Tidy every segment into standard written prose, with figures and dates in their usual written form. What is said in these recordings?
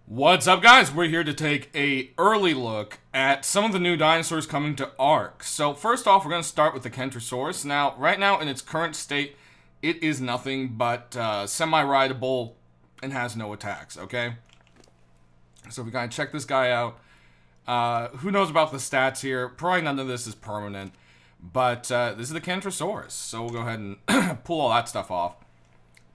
What's up, guys? We're here to take a early look at some of the new dinosaurs coming to Ark. So first off, we're going to start with the Kentrosaurus. Now, right now in its current state, it is nothing but semi-rideable and has no attacks, okay? So we gotta check this guy out. Who knows about the stats here? Probably none of this is permanent, but this is the Kentrosaurus. So we'll go ahead and pull all that stuff off.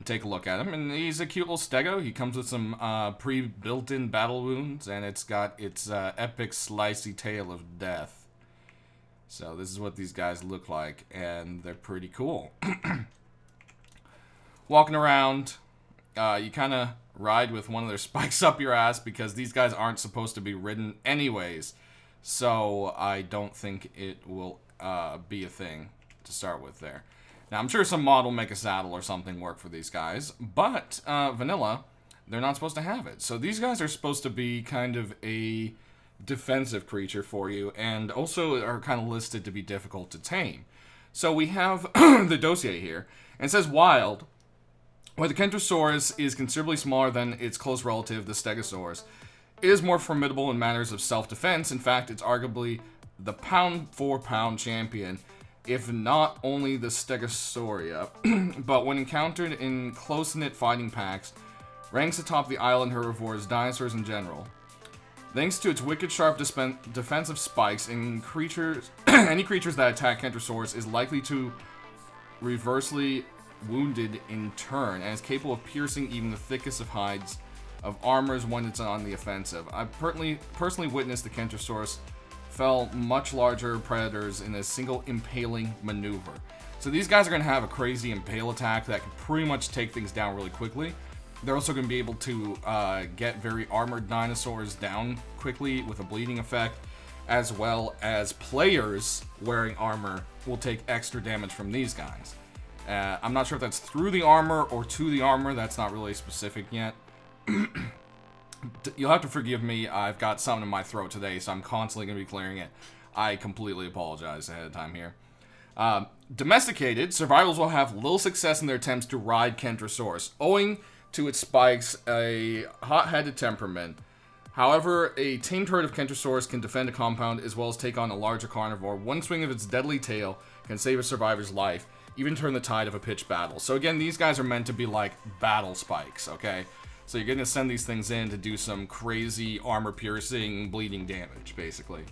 Take a look at him, and he's a cute little stego. He comes with some pre-built-in battle wounds, and it's got its epic slicey tail of death. So this is what these guys look like, and they're pretty cool. Walking around, you kind of ride with one of their spikes up your ass, because these guys aren't supposed to be ridden anyways. So I don't think it will be a thing to start with there. Now, I'm sure some mod will make a saddle or something work for these guys, but vanilla, they're not supposed to have it. So these guys are supposed to be kind of a defensive creature for you, and also are kind of listed to be difficult to tame. So we have the dossier here, and it says wild. While the Kentrosaurus is considerably smaller than its close relative, the Stegosaurus, it is more formidable in matters of self-defense. In fact, it's arguably the pound-for-pound champion, if not only the Stegosauria, but when encountered in close-knit fighting packs, ranks atop the island herbivores, dinosaurs in general. Thanks to its wicked sharp defensive spikes, any creatures that attack Kentrosaurus is likely to reversely wounded in turn, and is capable of piercing even the thickest of hides of armors when it's on the offensive. I've personally witnessed the Kentrosaurus fell much larger predators in a single impaling maneuver. So these guys are going to have a crazy impale attack that can pretty much take things down really quickly. They're also going to be able to get very armored dinosaurs down quickly with a bleeding effect, as well as players wearing armor will take extra damage from these guys. I'm not sure if that's through the armor or to the armor. That's not really specific yet. You'll have to forgive me, I've got something in my throat today, so I'm constantly going to be clearing it. I completely apologize ahead of time here. Domesticated, survivors will have little success in their attempts to ride Kentrosaurus, owing to its spikes, a hot-headed temperament. However, a tamed herd of Kentrosaurus can defend a compound as well as take on a larger carnivore. One swing of its deadly tail can save a survivor's life, even turn the tide of a pitched battle. So again, these guys are meant to be like battle spikes, okay? So you're going to send these things in to do some crazy armor-piercing, bleeding damage, basically.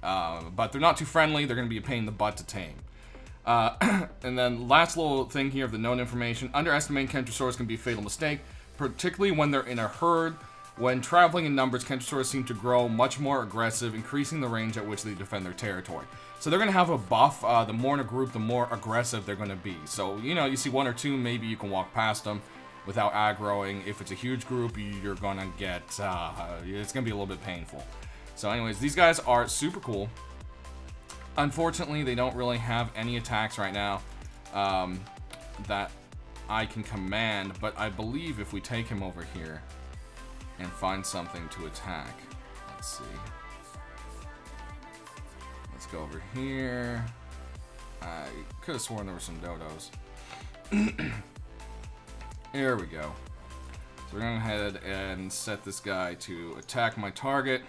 But they're not too friendly. They're going to be a pain in the butt to tame. And then last little thing here of the known information. Underestimating Kentrosaurus can be a fatal mistake, particularly when they're in a herd. When traveling in numbers, Kentrosaurus seem to grow much more aggressive, increasing the range at which they defend their territory. So they're going to have a buff. The more in a group, the more aggressive they're going to be. So, you know, you see one or two, maybe you can walk past them without aggroing. If it's a huge group, you're gonna get, it's gonna be a little bit painful. So anyways, these guys are super cool. Unfortunately, they don't really have any attacks right now that I can command, but I believe if we take him over here and find something to attack, let's see. Let's go over here. I could have sworn there were some dodos. There we go. So we're going to go ahead and set this guy to attack my target.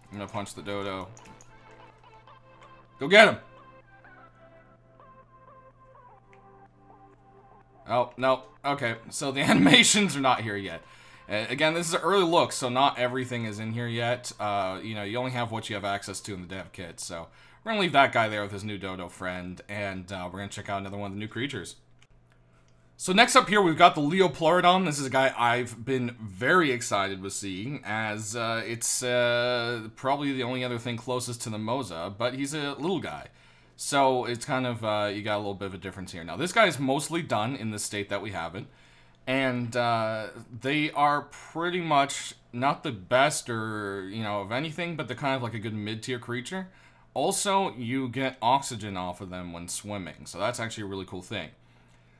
I'm going to punch the dodo. Go get him! Oh, no. Okay, so the animations are not here yet. Again, this is an early look, so not everything is in here yet. You know, you only have what you have access to in the dev kit. So we're going to leave that guy there with his new dodo friend, and we're going to check out another one of the new creatures. So next up here, we've got the Liopleurodon. This is a guy I've been very excited with seeing, as it's probably the only other thing closest to the Moza, but he's a little guy. So it's kind of, you got a little bit of a difference here. Now, this guy is mostly done in the state that we have it, and they are pretty much not the best or, you know, of anything, but they're kind of like a good mid-tier creature. Also, you get oxygen off of them when swimming, so that's actually a really cool thing.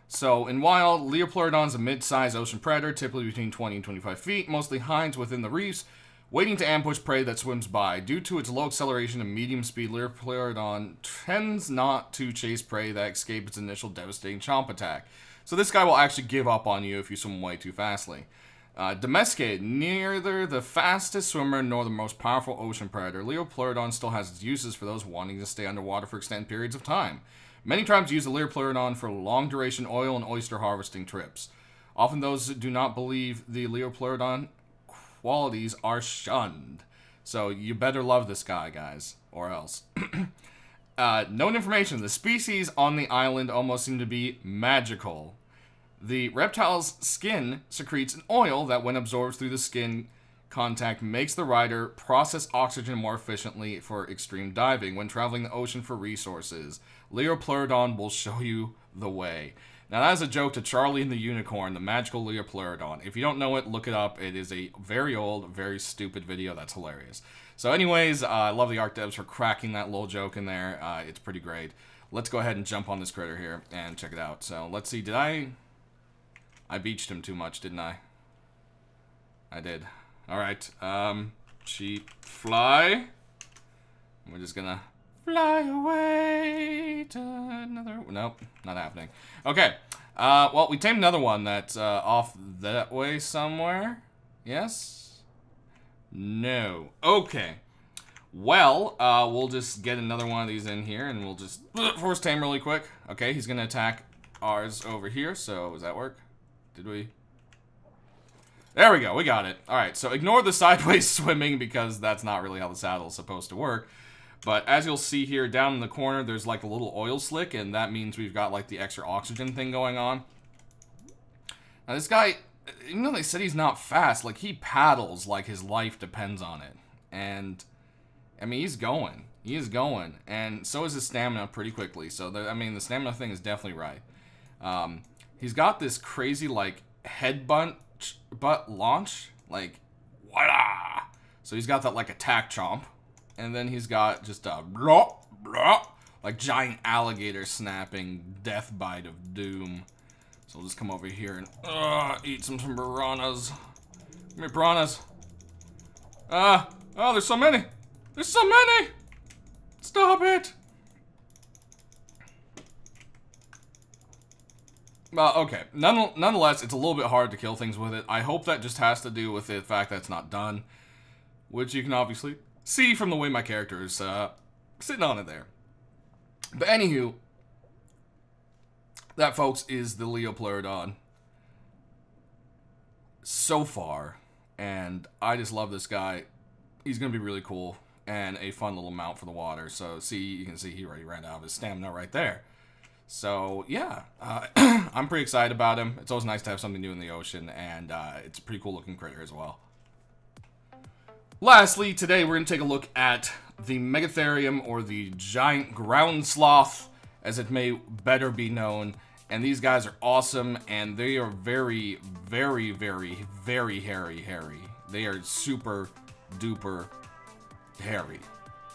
So, in wild, Liopleurodon is a mid-sized ocean predator, typically between 20 and 25 feet, mostly hides within the reefs, waiting to ambush prey that swims by. Due to its low acceleration and medium speed, Liopleurodon tends not to chase prey that escape its initial devastating chomp attack. So this guy will actually give up on you if you swim way too fastly. Domesticated, neither the fastest swimmer nor the most powerful ocean predator, Liopleurodon still has its uses for those wanting to stay underwater for extended periods of time. Many tribes use the Liopleurodon for long-duration oil and oyster harvesting trips. Often those who do not believe the Liopleurodon qualities are shunned. So you better love this guy, guys, or else. Known information, the species on the island almost seem to be magical. The reptile's skin secretes an oil that, when absorbed through the skin contact, makes the rider process oxygen more efficiently for extreme diving. When traveling the ocean for resources, Liopleurodon will show you the way. Now, that is a joke to Charlie and the Unicorn, the magical Liopleurodon. If you don't know it, look it up. It is a very old, very stupid video that's hilarious. So anyways, I love the Arc Devs for cracking that little joke in there. It's pretty great. Let's go ahead and jump on this critter here and check it out. So let's see, did I beached him too much, didn't I? I did. Alright, cheap fly. We're just gonna fly away to another... Nope, not happening. Okay, well, we tamed another one that's off that way somewhere. Yes? No. Okay. Well, we'll just get another one of these in here, and we'll just force tame really quick. Okay, he's gonna attack ours over here, so does that work? Did we? There we go, we got it. Alright, so ignore the sideways swimming because that's not really how the saddle is supposed to work. But as you'll see here, down in the corner, there's like a little oil slick, and that means we've got like the extra oxygen thing going on. Now this guy, even though they said he's not fast, like he paddles like his life depends on it. And, I mean, he's going. He is going. And so is his stamina pretty quickly. So, I mean, the stamina thing is definitely right. He's got this crazy, like, butt launch. Like, voila! So he's got that, like, attack chomp. And then he's got just a blah, blah, like giant alligator snapping death bite of doom. So we'll just come over here and eat some piranhas. Give me piranhas. Oh, there's so many. There's so many. Stop it. Okay. Nonetheless, it's a little bit hard to kill things with it. I hope that just has to do with the fact that it's not done, which you can obviously see from the way my character is sitting on it there. But anywho, that, folks, is the Liopleurodon so far, and I just love this guy. He's going to be really cool and a fun little mount for the water. So, see, you can see he already ran out of his stamina right there. So, yeah, I'm pretty excited about him. It's always nice to have something new in the ocean, and it's a pretty cool looking critter as well. Lastly, today we're going to take a look at the Megatherium, or the giant ground sloth, as it may better be known. And these guys are awesome, and they are very, very, very, very hairy. They are super duper hairy.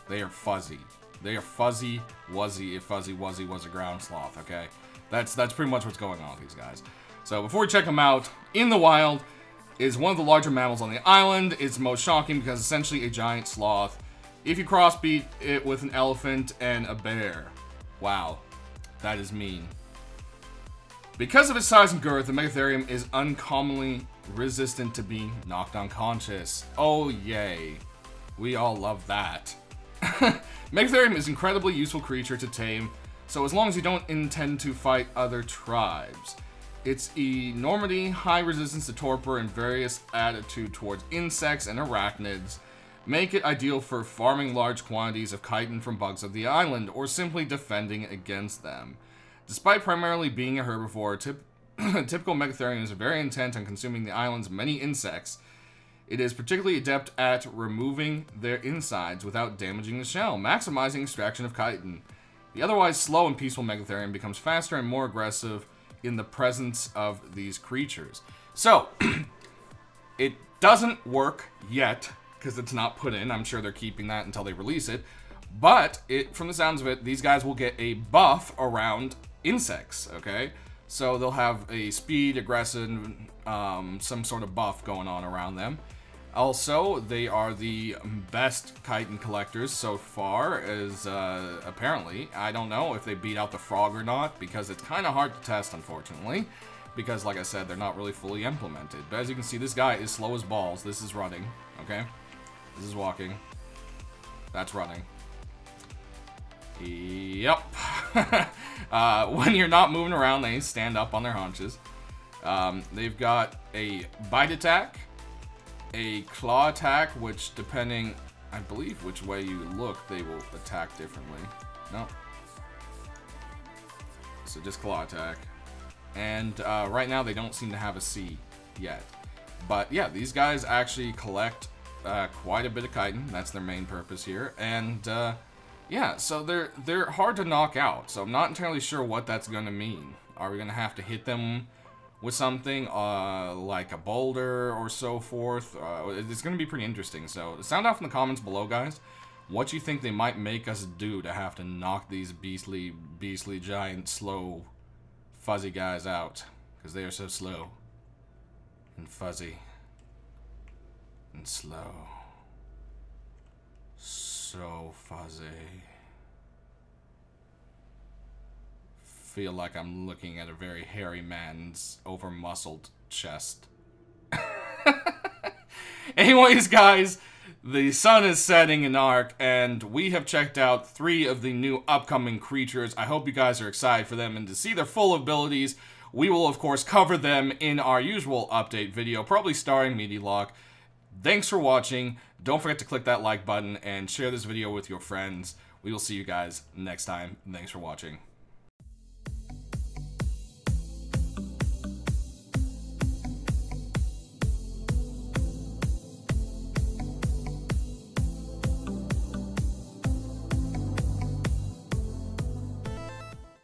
They are fuzzy. They are fuzzy wuzzy if fuzzy wuzzy was a ground sloth, okay? That's pretty much what's going on with these guys. So before we check them out, in the wild, is one of the larger mammals on the island. It's most shocking because it's essentially a giant sloth. If you crossbreed it with an elephant and a bear. Wow, that is mean. Because of its size and girth, the Megatherium is uncommonly resistant to being knocked unconscious. Oh yay, we all love that. Megatherium is an incredibly useful creature to tame, so as long as you don't intend to fight other tribes. Its enormity, high resistance to torpor, and various attitude towards insects and arachnids make it ideal for farming large quantities of chitin from bugs of the island, or simply defending against them. Despite primarily being a herbivore, typical Megatherium is very intent on consuming the island's many insects. It is particularly adept at removing their insides without damaging the shell, maximizing extraction of chitin. The otherwise slow and peaceful Megatherium becomes faster and more aggressive in the presence of these creatures. So, it doesn't work yet, because it's not put in. I'm sure they're keeping that until they release it. But, from the sounds of it, these guys will get a buff around insects, okay? So they'll have a speed, aggressive, some sort of buff going on around them. Also, they are the best chitin collectors so far, as apparently. I don't know if they beat out the frog or not, because it's kind of hard to test, unfortunately. Because, like I said, they're not really fully implemented. But as you can see, this guy is slow as balls. This is running, okay? This is walking. That's running. Yep. When you're not moving around, they stand up on their haunches. They've got a bite attack, a claw attack, which depending, I believe, which way you look, they will attack differently. No. So just claw attack. And right now they don't seem to have a C yet. But yeah, these guys actually collect quite a bit of chitin. That's their main purpose here. And yeah, so they're hard to knock out. So I'm not entirely sure what that's going to mean. Are we going to have to hit them with something like a boulder or so forth? It's going to be pretty interesting. So sound off in the comments below, guys. What you think they might make us do to have to knock these beastly, giant, slow, fuzzy guys out. Because they are so slow. And fuzzy. And slow. So fuzzy. Feel like I'm looking at a very hairy man's over-muscled chest. Anyways, guys, the sun is setting in Ark, and we have checked out 3 of the new upcoming creatures. I hope you guys are excited for them and to see their full abilities. We will, of course, cover them in our usual update video, probably starring Meatylock. Thanks for watching. Don't forget to click that like button and share this video with your friends. We will see you guys next time. Thanks for watching.